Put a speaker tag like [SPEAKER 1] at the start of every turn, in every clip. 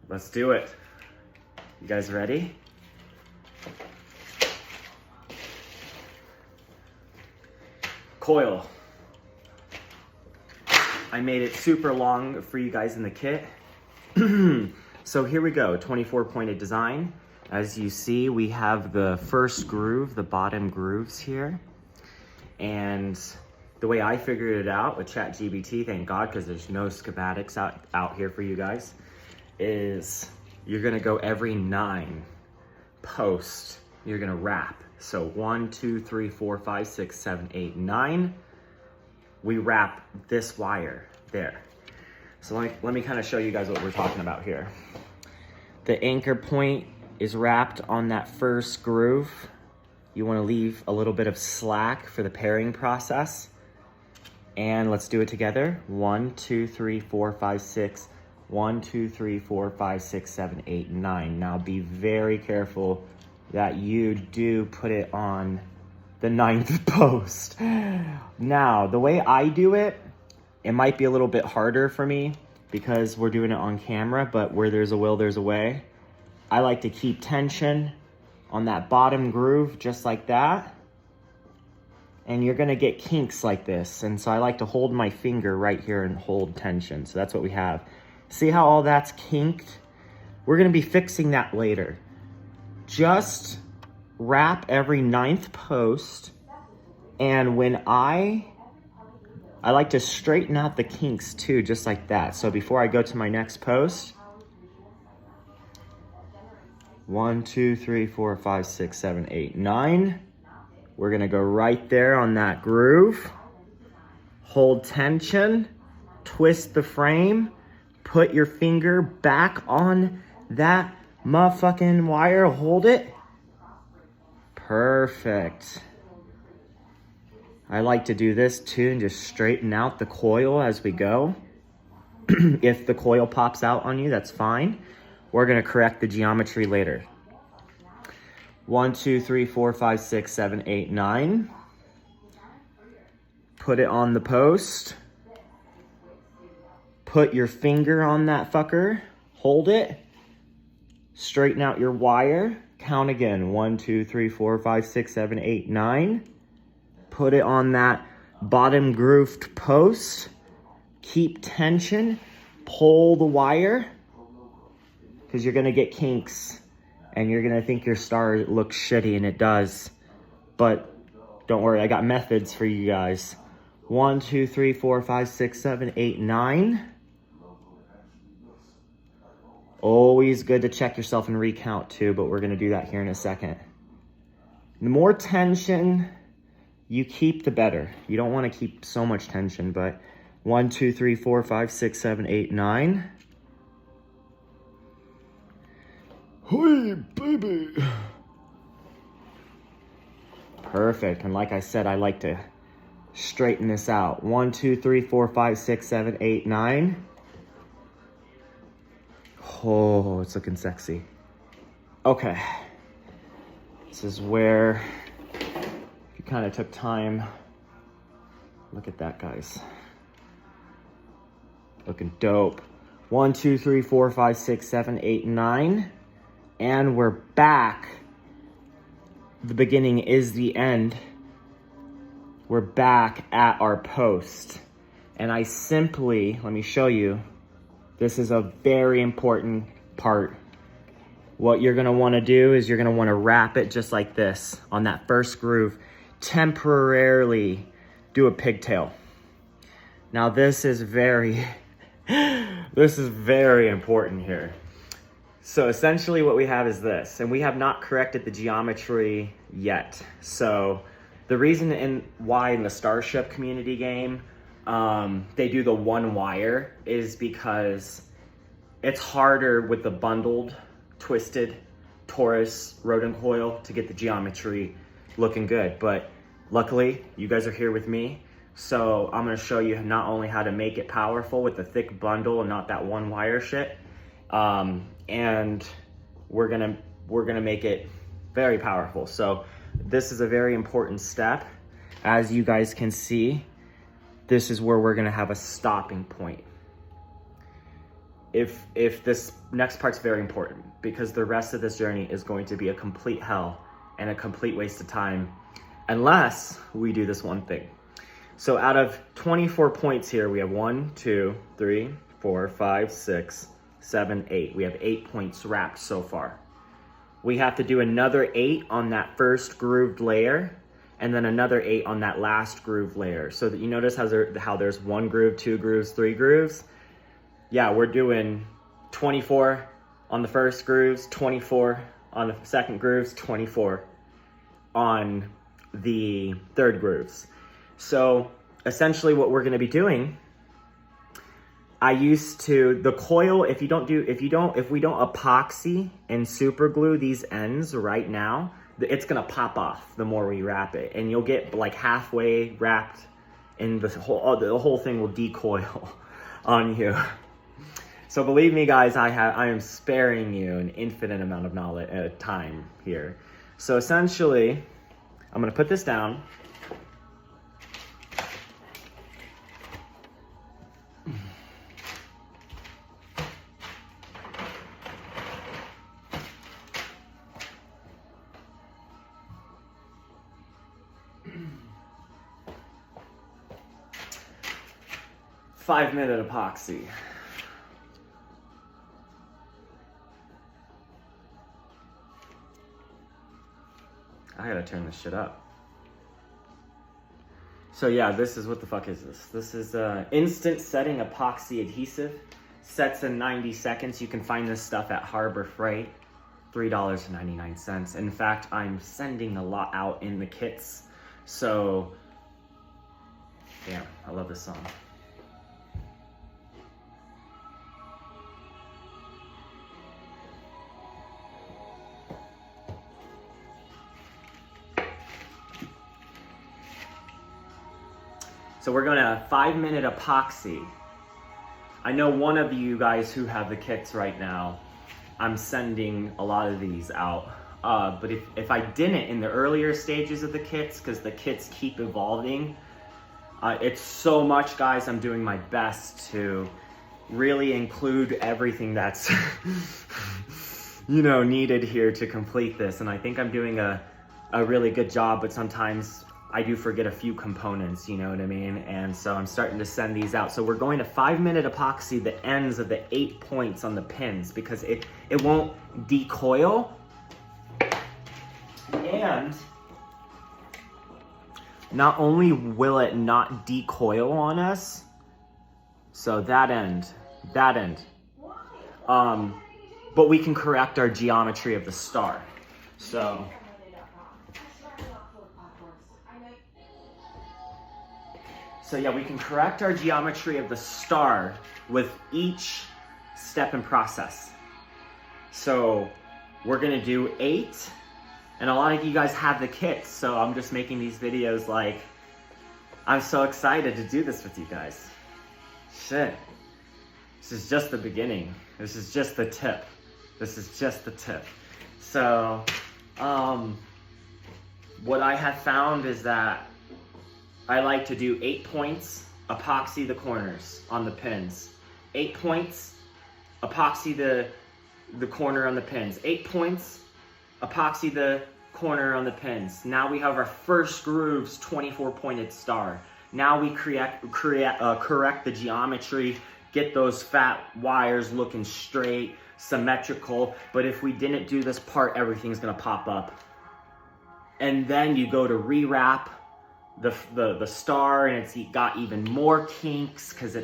[SPEAKER 1] Let's do it. You guys ready? Coil. I made it super long for you guys in the kit. So here we go, 24 pointed design. As you see, we have the first groove, the bottom grooves here. And the way I figured it out with ChatGPT, thank God, because there's no schematics out here for you guys, is you're gonna go every 9 posts, you're gonna wrap. So 1, 2, 3, 4, 5, 6, 7, 8, 9. We wrap this wire there. So let me kind of show you guys what we're talking about here. The anchor point is wrapped on that first groove. You want to leave a little bit of slack for the pairing process. And let's do it together. 1, 2, 3, 4, 5, 6. 1, 2, 3, 4, 5, 6, 7, 8, 9. Now be very careful that you do put it on the 9th post. Now, the way I do it, it might be a little bit harder for me because we're doing it on camera, but where there's a will, there's a way. I like to keep tension on that bottom groove just like that. And you're gonna get kinks like this. And so I like to hold my finger right here and hold tension. So that's what we have. See how all that's kinked? We're gonna be fixing that later. Just wrap every 9th post. And when I like to straighten out the kinks too, just like that. So before I go to my next post, 1, 2, 3, 4, 5, 6, 7, 8, 9. We're gonna go right there on that groove. Hold tension, twist the frame, put your finger back on that motherfucking wire, hold it. Perfect. I like to do this too and just straighten out the coil as we go. If the coil pops out on you, that's fine. We're gonna correct the geometry later. 1, 2, 3, 4, 5, 6, 7, 8, 9. Put it on the post. Put your finger on that fucker. Hold it. Straighten out your wire. Count again. 1, 2, 3, 4, 5, 6, 7, 8, 9. Put it on that bottom grooved post. Keep tension. Pull the wire, because you're gonna get kinks and you're gonna think your star looks shitty, and it does. But don't worry, I got methods for you guys. 1, 2, 3, 4, 5, 6, 7, 8, 9. Always good to check yourself and recount too, but we're gonna do that here in a second. The more tension you keep, the better. You don't wanna keep so much tension, but 1, 2, 3, 4, 5, 6, 7, 8, 9. Hey, baby. Perfect. And like I said, I like to straighten this out. 1, 2, 3, 4, 5, 6, 7, 8, 9. Oh, it's looking sexy. Okay. This is where you kind of took time. Look at that, guys. Looking dope. 1, 2, 3, 4, 5, 6, 7, 8, 9. And we're back. The beginning is the end. We're back at our post. And I simply, let me show you, this is a very important part. What you're gonna wanna do is you're gonna wanna wrap it just like this on that first groove. Temporarily do a pigtail. Now this is very important here. So essentially what we have is this, and we have not corrected the geometry yet. So the reason why in the Starship community game, they do the 1 wire is because it's harder with the bundled, twisted Taurus Rodin coil to get the geometry looking good. But luckily, you guys are here with me. So I'm gonna show you not only how to make it powerful with the thick bundle and not that 1 wire shit, and we're gonna make it very powerful. So this is a very important step. As you guys can see, this is where we're gonna have a stopping point. if this next part's very important, because the rest of this journey is going to be a complete hell and a complete waste of time unless we do this one thing. So out of 24 points here, we have 1, 2, 3, 4, 5, 6, 7, 8. We have 8 points wrapped so far. We have to do another 8 on that first grooved layer, and then another 8 on that last groove layer. So that you notice how there's 1 groove, 2 grooves, 3 grooves. Yeah, we're doing 24 on the first grooves, 24 on the second grooves, 24 on the third grooves. So essentially what we're gonna be doing, the coil, if we don't epoxy and super glue these ends right now, it's gonna pop off the more we wrap it. And you'll get like halfway wrapped and the whole thing will decoil on you. So believe me guys, I am sparing you an infinite amount of knowledge, time here. So essentially, I'm gonna put this down. Five-minute epoxy. I gotta turn this shit up. So yeah, this is, what the fuck is this? This is instant setting epoxy adhesive. Sets in 90 seconds. You can find this stuff at Harbor Freight, $3.99. In fact, I'm sending a lot out in the kits. So, damn, I love this song. So we're gonna 5-minute epoxy. I know one of you guys who have the kits right now, I'm sending a lot of these out. But if I didn't in the earlier stages of the kits, because the kits keep evolving, it's so much, guys, I'm doing my best to really include everything that's needed here to complete this. And I think I'm doing a really good job, but sometimes I do forget a few components, you know what I mean? And so I'm starting to send these out. So we're going to 5-minute epoxy the ends of the 8 points on the pins because it won't decoil. And not only will it not decoil on us, so that end, but we can correct our geometry of the star. So yeah, we can correct our geometry of the star with each step and process. So we're gonna do 8, and a lot of you guys have the kits, so I'm just making these videos like, I'm so excited to do this with you guys. Shit, this is just the beginning. This is just the tip. This is just the tip. So, what I have found is that I like to do 8 points, epoxy the corners on the pins. 8 points, epoxy the corner on the pins. 8 points, epoxy the corner on the pins. Now we have our first grooves 24-pointed star. Now we correct the geometry, get those fat wires looking straight, symmetrical. But if we didn't do this part, everything's gonna pop up. And then you go to rewrap the star, and it's got even more kinks because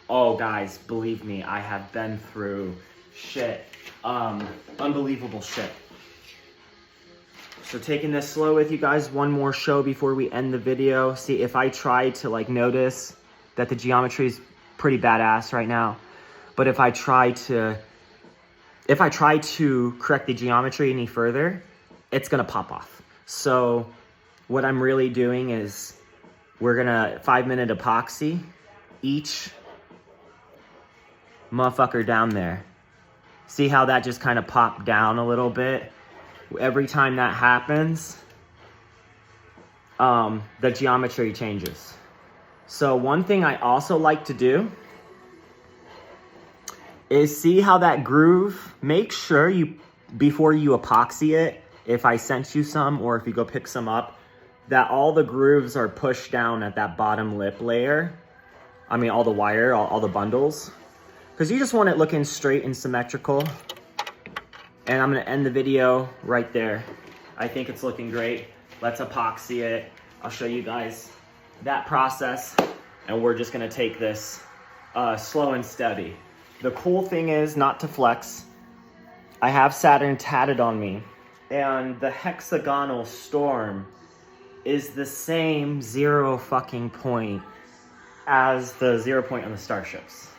[SPEAKER 1] oh guys, believe me, I have been through shit, unbelievable shit. So taking this slow with you guys, one more show before we end the video. See, if I try to notice that the geometry is pretty badass right now, but if I try to correct the geometry any further, it's gonna pop off. So what I'm really doing is we're gonna 5-minute epoxy each motherfucker down there. See how that just kind of popped down a little bit? Every time that happens, the geometry changes. So one thing I also like to do is see how that groove, make sure you, before you epoxy it, if I sent you some or if you go pick some up, that all the grooves are pushed down at that bottom lip layer. I mean, all the wire, all the bundles. Because you just want it looking straight and symmetrical. And I'm gonna end the video right there. I think it's looking great. Let's epoxy it. I'll show you guys that process. And we're just gonna take this slow and steady. The cool thing is, not to flex, I have Saturn tatted on me. And the hexagonal storm is the same 0 fucking point as the 0 point on the starships.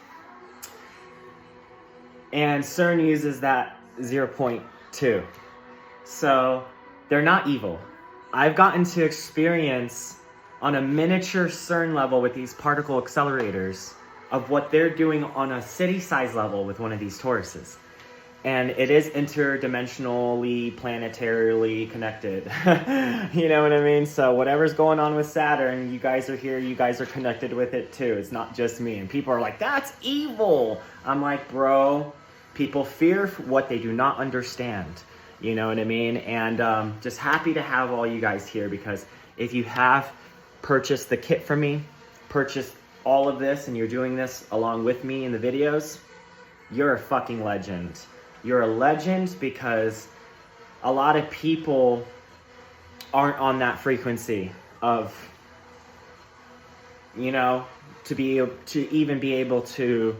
[SPEAKER 1] And CERN uses that 0.2. So they're not evil. I've gotten to experience on a miniature CERN level with these particle accelerators of what they're doing on a city size level with one of these Tauruses. And it is interdimensionally, planetarily connected. You know what I mean? So whatever's going on with Saturn, you guys are here, you guys are connected with it too. It's not just me. And people are like, that's evil. I'm like, bro, people fear what they do not understand. You know what I mean? And just happy to have all you guys here, because if you have purchased the kit from me, purchased all of this, and you're doing this along with me in the videos, you're a fucking legend. You're a legend, because a lot of people aren't on that frequency of, you know, to even be able to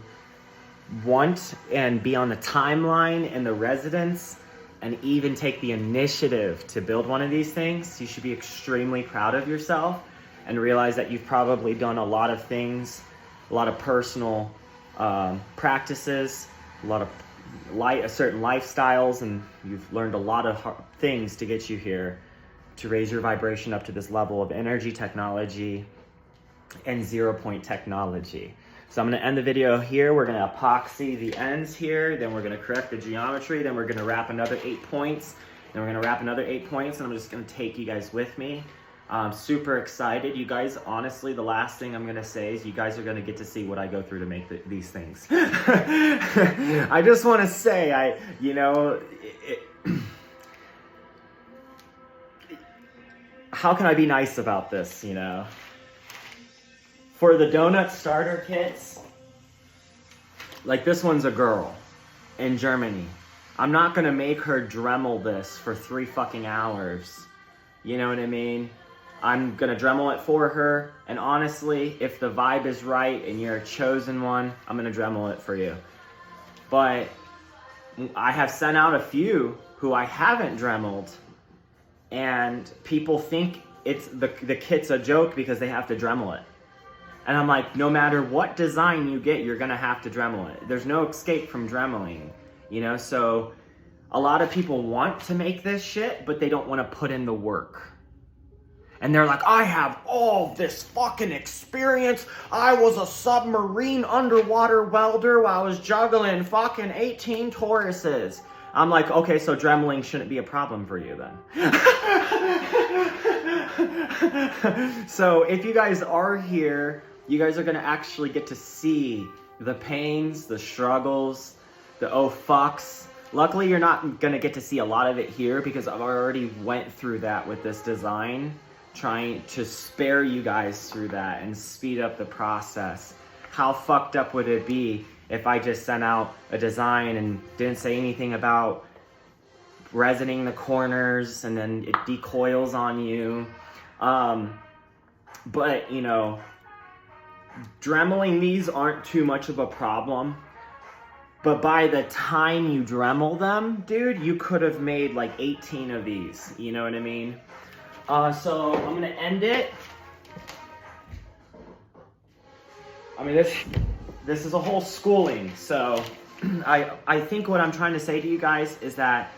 [SPEAKER 1] want and be on the timeline and the residence and even take the initiative to build one of these things. You should be extremely proud of yourself and realize that you've probably done a lot of things, a lot of personal practices, a lot of certain lifestyles, and you've learned a lot of things to get you here, to raise your vibration up to this level of energy technology and 0 point technology. So I'm going to end the video here. We're going to epoxy the ends here, then we're going to correct the geometry, then we're going to wrap another 8 points, then we're going to wrap another 8 points, and I'm just going to take you guys with me. I'm super excited. You guys, honestly, the last thing I'm going to say is you guys are going to get to see what I go through to make these things. I just want to say, how can I be nice about this, you know? For the donut starter kits, like this one's a girl in Germany. I'm not going to make her Dremel this for 3 fucking hours. You know what I mean? I'm going to Dremel it for her, and honestly, if the vibe is right and you're a chosen one, I'm going to Dremel it for you. But I have sent out a few who I haven't Dremeled, and people think it's the kit's a joke because they have to Dremel it. And I'm like, no matter what design you get, you're going to have to Dremel it. There's no escape from Dremeling, you know? So a lot of people want to make this shit, but they don't want to put in the work. And they're like, I have all this fucking experience. I was a submarine underwater welder while I was juggling fucking 18 Tauruses. I'm like, okay, so Dremeling shouldn't be a problem for you then. So if you guys are here, you guys are gonna actually get to see the pains, the struggles, the oh fucks. Luckily, you're not gonna get to see a lot of it here because I've already went through that with this design, trying to spare you guys through that and speed up the process. How fucked up would it be if I just sent out a design and didn't say anything about resining the corners and then it decoils on you? But, you know, Dremeling these aren't too much of a problem. But by the time you Dremel them, dude, you could have made like 18 of these. You know what I mean? So I'm gonna end it. I mean, this is a whole schooling. So I think what I'm trying to say to you guys is that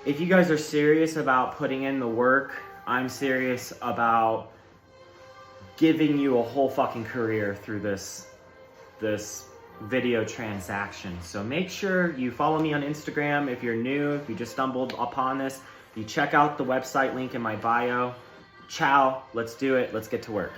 [SPEAKER 1] if you guys are serious about putting in the work, I'm serious about giving you a whole fucking career through this video transaction. So make sure you follow me on Instagram if you're new, if you just stumbled upon this. You check out the website link in my bio. Ciao, let's do it, let's get to work.